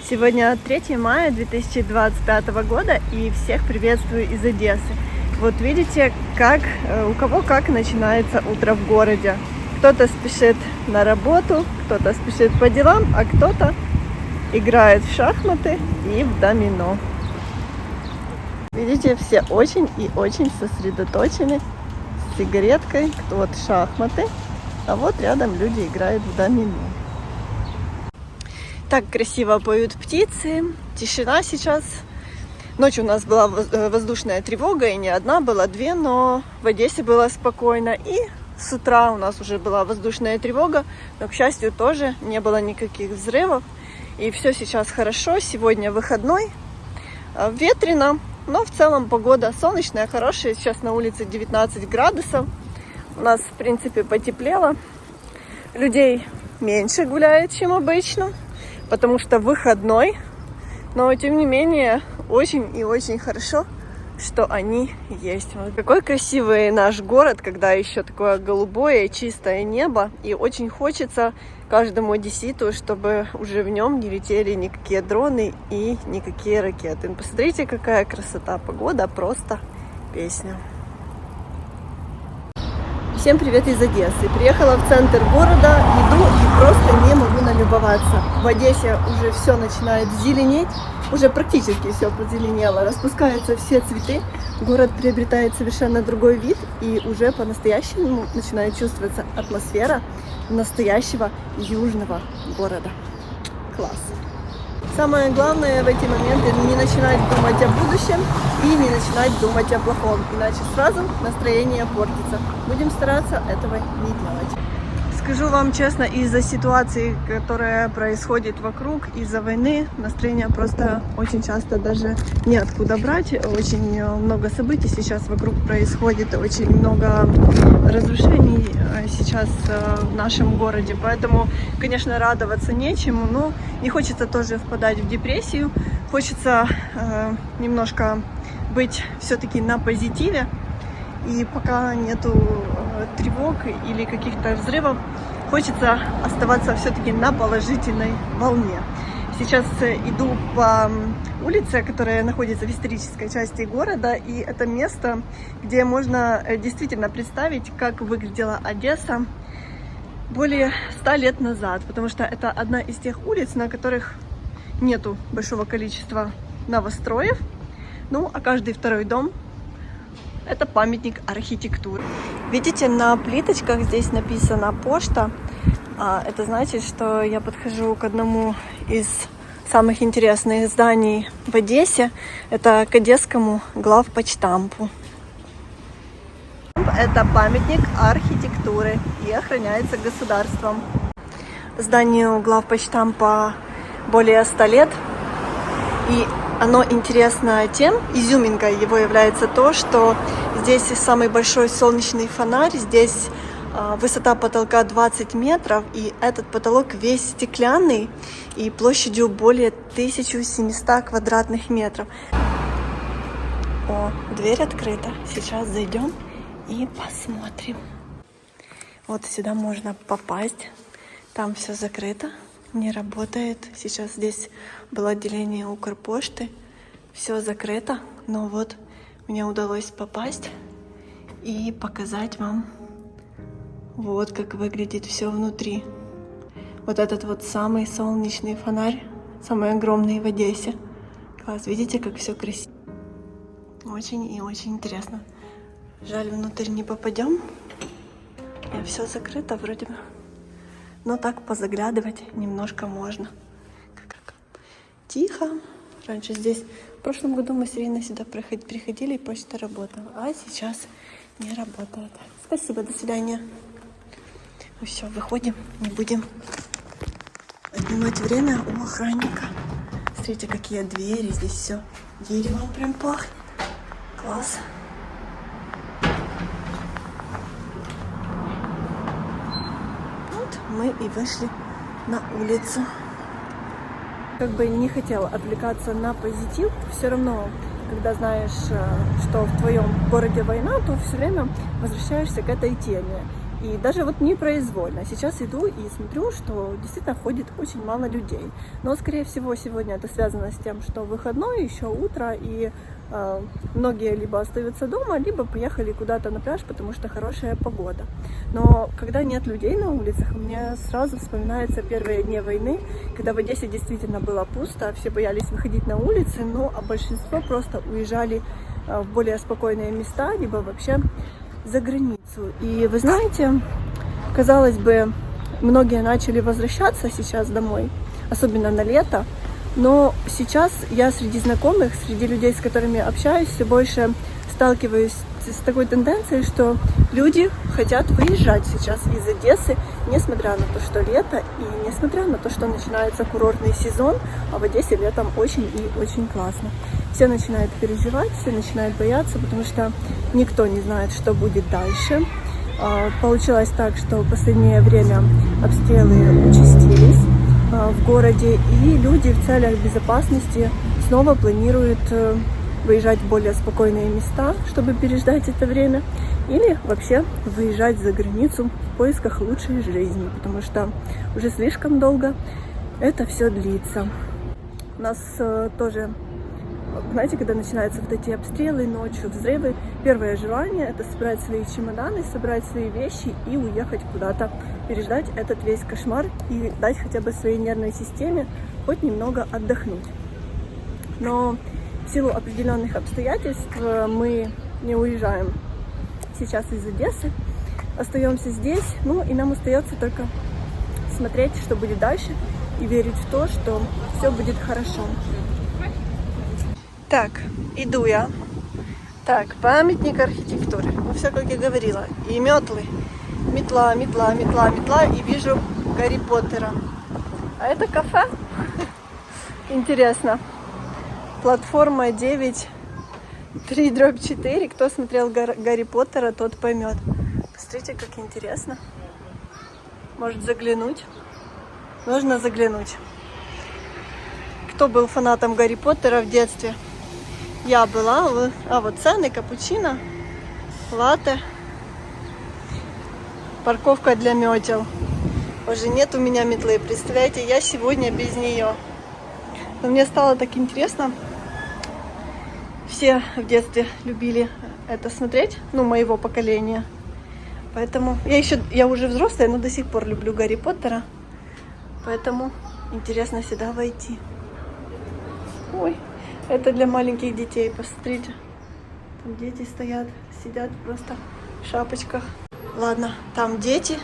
Сегодня 3 мая 2025 года, и всех приветствую из Одессы. Вот видите, у кого как начинается утро в городе. Кто-то спешит на работу, кто-то спешит по делам, а кто-то играет в шахматы и в домино. Видите, все очень и очень сосредоточены с сигареткой. Вот шахматы, а вот рядом люди играют в домино. Так красиво поют птицы, тишина сейчас. Ночью у нас была воздушная тревога, и не одна, была две, но в Одессе было спокойно. И с утра у нас уже была воздушная тревога, но, к счастью, тоже не было никаких взрывов. И все сейчас хорошо, сегодня выходной, ветрено, но в целом погода солнечная, хорошая. Сейчас на улице 19 градусов, у нас, в принципе, потеплело. Людей меньше гуляет, чем обычно, потому что выходной, но тем не менее очень и очень хорошо, что они есть. Вот какой красивый наш город, когда еще такое голубое и чистое небо, и очень хочется каждому одесситу, чтобы уже в нем не летели никакие дроны и никакие ракеты. Посмотрите, какая красота, погода просто песня. Всем привет из Одессы. Приехала в центр города, иду и просто не могу налюбоваться. В Одессе уже все начинает зеленеть, уже практически все позеленело, распускаются все цветы, город приобретает совершенно другой вид, и уже по-настоящему начинает чувствоваться атмосфера настоящего южного города. Класс! Самое главное в эти моменты не начинать думать о будущем и не начинать думать о плохом, иначе сразу настроение портится. Будем стараться этого не делать. Скажу вам честно, из-за ситуации, которая происходит вокруг, из-за войны, настроение просто очень часто даже неоткуда брать. Очень много событий сейчас вокруг происходит, очень много разрушений сейчас в нашем городе. Поэтому, конечно, радоваться нечему, но не хочется тоже впадать в депрессию. Хочется немножко быть все-таки на позитиве. И пока нету тревог или каких-то взрывов, хочется оставаться все-таки на положительной волне. Сейчас иду по улице, которая находится в исторической части города, и это место, где можно действительно представить, как выглядела Одесса более 100 лет назад, потому что это одна из тех улиц, на которых нету большого количества новостроев, ну а каждый второй дом — это памятник архитектуры. Видите, на плиточках здесь написано «Почта». Это значит, что я подхожу к одному из самых интересных зданий в Одессе. Это к Одесскому главпочтампу. Это памятник архитектуры и охраняется государством. Зданию главпочтампа более 100 лет. И оно интересно тем, изюминкой его является то, что здесь самый большой солнечный фонарь, здесь высота потолка 20 метров, и этот потолок весь стеклянный и площадью более 1700 квадратных метров. О, дверь открыта, сейчас зайдем и посмотрим. Вот сюда можно попасть, там все закрыто. Не работает. Сейчас здесь было отделение Укрпошты. Все закрыто. Но вот мне удалось попасть и показать вам, вот как выглядит все внутри. Вот этот вот самый солнечный фонарь, самый огромный в Одессе. Класс, видите, как все красиво. Очень и очень интересно. Жаль, внутрь не попадем. И все закрыто вроде бы. Но так позаглядывать немножко можно. Как тихо. Раньше здесь, в прошлом году мы с Ириной сюда приходили, и почта работала. А сейчас не работает. Спасибо, до свидания. Ну все, выходим, не будем отнимать время у охранника. Смотрите, какие двери, здесь все деревом прям пахнет. Класс. Мы и вышли на улицу. Как бы не хотела отвлекаться на позитив, все равно, когда знаешь, что в твоем городе война, то все время возвращаешься к этой теме. И даже вот непроизвольно. Сейчас иду и смотрю, что действительно ходит очень мало людей. Но, скорее всего, сегодня это связано с тем, что выходной, еще утро, и многие либо остаются дома, либо поехали куда-то на пляж, потому что хорошая погода. Но когда нет людей на улицах, мне сразу вспоминаются первые дни войны, когда в Одессе действительно было пусто, все боялись выходить на улицы, ну а большинство просто уезжали в более спокойные места, либо вообще за границу. И вы знаете, казалось бы, многие начали возвращаться сейчас домой, особенно на лето, но сейчас я среди знакомых, среди людей, с которыми общаюсь, все больше сталкиваюсь с такой тенденцией, что люди хотят выезжать сейчас из Одессы, несмотря на то, что лето, и несмотря на то, что начинается курортный сезон, а в Одессе летом очень и очень классно. Все начинают переживать, все начинают бояться, потому что никто не знает, что будет дальше. Получилось так, что в последнее время обстрелы участились в городе, и люди в целях безопасности снова планируют выезжать в более спокойные места, чтобы переждать это время, или вообще выезжать за границу в поисках лучшей жизни, потому что уже слишком долго это все длится. У нас тоже, знаете, когда начинаются вот эти обстрелы, ночью взрывы, первое желание — это собрать свои чемоданы, собрать свои вещи и уехать куда-то, переждать этот весь кошмар и дать хотя бы своей нервной системе хоть немного отдохнуть. Но в силу определенных обстоятельств мы не уезжаем сейчас из Одессы, остаемся здесь, ну и нам остается только смотреть, что будет дальше, и верить в то, что все будет хорошо. Так, иду я. Так, памятник архитектуры. Ну, все, как я говорила. И метлы. Метла, и вижу Гарри Поттера. А это кафе? Интересно. Платформа 9, 3/4. Кто смотрел Гарри Поттера, тот поймет. Посмотрите, как интересно. Может заглянуть? Можно заглянуть. Кто был фанатом Гарри Поттера в детстве? Я была. А вот цены: капучино, латте, парковка для метел. Уже нет у меня метлы. Представляете, я сегодня без нее. Но мне стало так интересно. Все в детстве любили это смотреть, ну, моего поколения. Поэтому я уже взрослая, но до сих пор люблю Гарри Поттера. Поэтому интересно сюда войти. Ой, это для маленьких детей, посмотрите. Там дети стоят, сидят просто в шапочках. Ладно, там дети,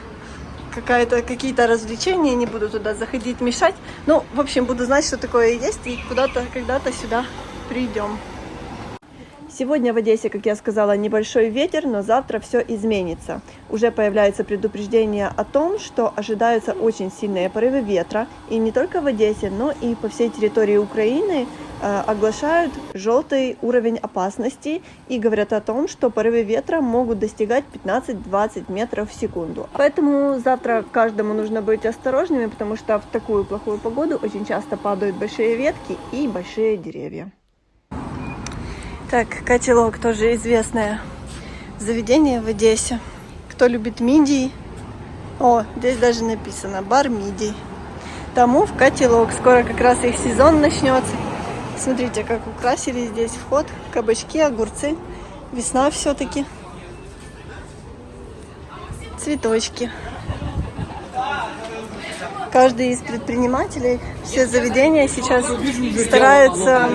какие-то развлечения, не буду туда заходить, мешать. Ну, в общем, буду знать, что такое есть, и куда-то, когда-то сюда придем. Сегодня в Одессе, как я сказала, небольшой ветер, но завтра все изменится. Уже появляется предупреждение о том, что ожидаются очень сильные порывы ветра. И не только в Одессе, но и по всей территории Украины оглашают желтый уровень опасности и говорят о том, что порывы ветра могут достигать 15-20 метров в секунду. Поэтому завтра каждому нужно быть осторожными, потому что в такую плохую погоду очень часто падают большие ветки и большие деревья. Так, котелок, тоже известное заведение в Одессе. Кто любит мидии? О, здесь даже написано бар мидий. Тому в котелок. Скоро как раз их сезон начнется. Смотрите, как украсили здесь вход. Кабачки, огурцы. Весна все-таки. Цветочки. Каждый из предпринимателей, все заведения сейчас стараются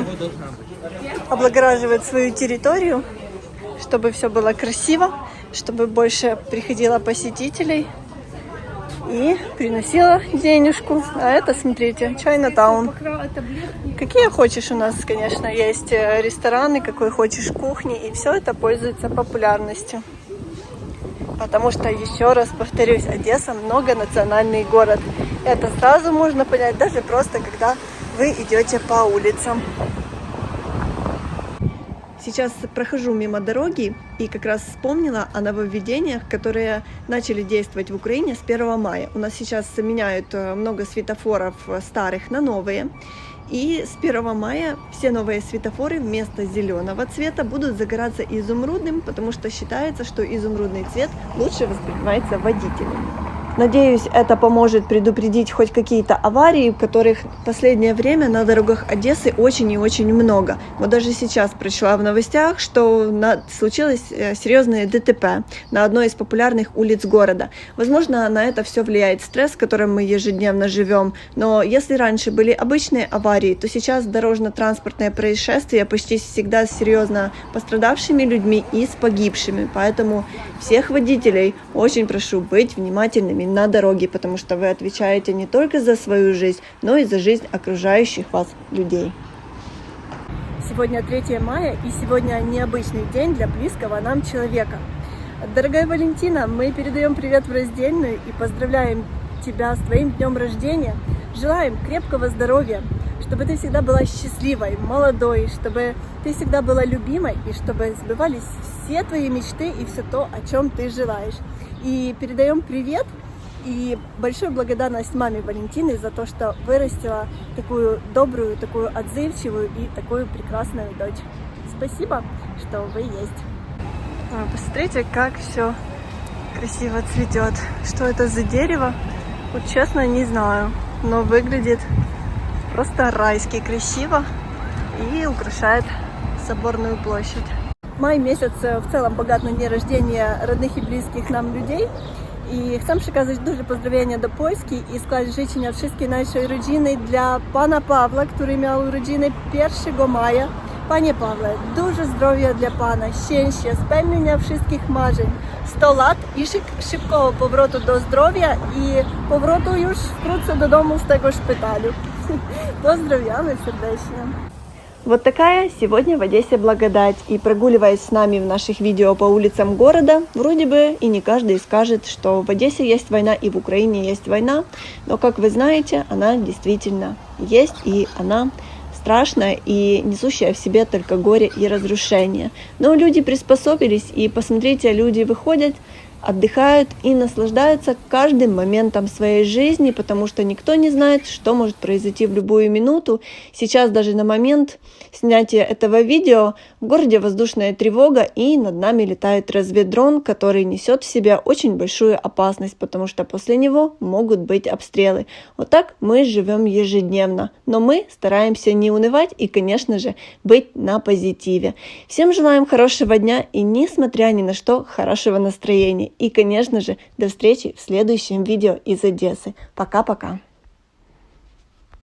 облагораживать свою территорию, чтобы все было красиво, чтобы больше приходило посетителей и приносило денежку. А это, смотрите, Чайнатаун. Какие хочешь у нас, конечно, есть рестораны, какой хочешь кухни, и все это пользуется популярностью. Потому что, еще раз повторюсь, Одесса многонациональный город. Это сразу можно понять, даже просто когда вы идете по улицам. Сейчас прохожу мимо дороги и как раз вспомнила о нововведениях, которые начали действовать в Украине с 1 мая. У нас сейчас меняют много светофоров старых на новые. И с 1 мая все новые светофоры вместо зеленого цвета будут загораться изумрудным, потому что считается, что изумрудный цвет лучше воспринимается водителями. Надеюсь, это поможет предупредить хоть какие-то аварии, которых в последнее время на дорогах Одессы очень и очень много. Вот даже сейчас прочла в новостях, что случилось серьезное ДТП на одной из популярных улиц города. Возможно, на это все влияет стресс, в котором мы ежедневно живем. Но если раньше были обычные аварии, то сейчас дорожно-транспортные происшествия почти всегда с серьезно пострадавшими людьми и с погибшими. Поэтому всех водителей очень прошу быть внимательными на дороге, потому что вы отвечаете не только за свою жизнь, но и за жизнь окружающих вас людей. Сегодня 3 мая, и сегодня необычный день для близкого нам человека. Дорогая Валентина, мы передаем привет в раздельную и поздравляем тебя с твоим днем рождения. Желаем крепкого здоровья, чтобы ты всегда была счастливой, молодой, чтобы ты всегда была любимой, и чтобы сбывались все твои мечты и все то, о чем ты желаешь. И передаем привет и большую благодарность маме Валентины за то, что вырастила такую добрую, такую отзывчивую и такую прекрасную дочь. Спасибо, что вы есть. Посмотрите, как все красиво цветет. Что это за дерево? Вот честно, не знаю, но выглядит просто райски красиво и украшает Соборную площадь. Май месяц в целом багат на дні рождения родних і близьких нам людей. І chcę przekazać duże pozdrowienia do Polski i składać życzenia wszystkiej naszej rodziny dla pana Pawła, który miał urodziny 1 maja. Panie Pawle, dużo zdrowia dla pana, szczęścia, spełnienia wszystkich marzeń, 100 lat i szybkiego powrotu do zdrowia i powrotu już wkrótce do domu z tego szpitalu. Pozdrawiamy serdecznie. Вот такая сегодня в Одессе благодать. И прогуливаясь с нами в наших видео по улицам города, вроде бы и не каждый скажет, что в Одессе есть война и в Украине есть война. Но, как вы знаете, она действительно есть, и она страшная и несущая в себе только горе и разрушение. Но люди приспособились, и посмотрите, люди выходят, отдыхают и наслаждаются каждым моментом своей жизни, потому что никто не знает, что может произойти в любую минуту. Сейчас даже на момент снятия этого видео в городе воздушная тревога, и над нами летает разведдрон, который несет в себе очень большую опасность, потому что после него могут быть обстрелы. Вот так мы живем ежедневно, но мы стараемся не унывать и, конечно же, быть на позитиве. Всем желаем хорошего дня и, несмотря ни на что, хорошего настроения. И, конечно же, до встречи в следующем видео из Одессы. Пока-пока!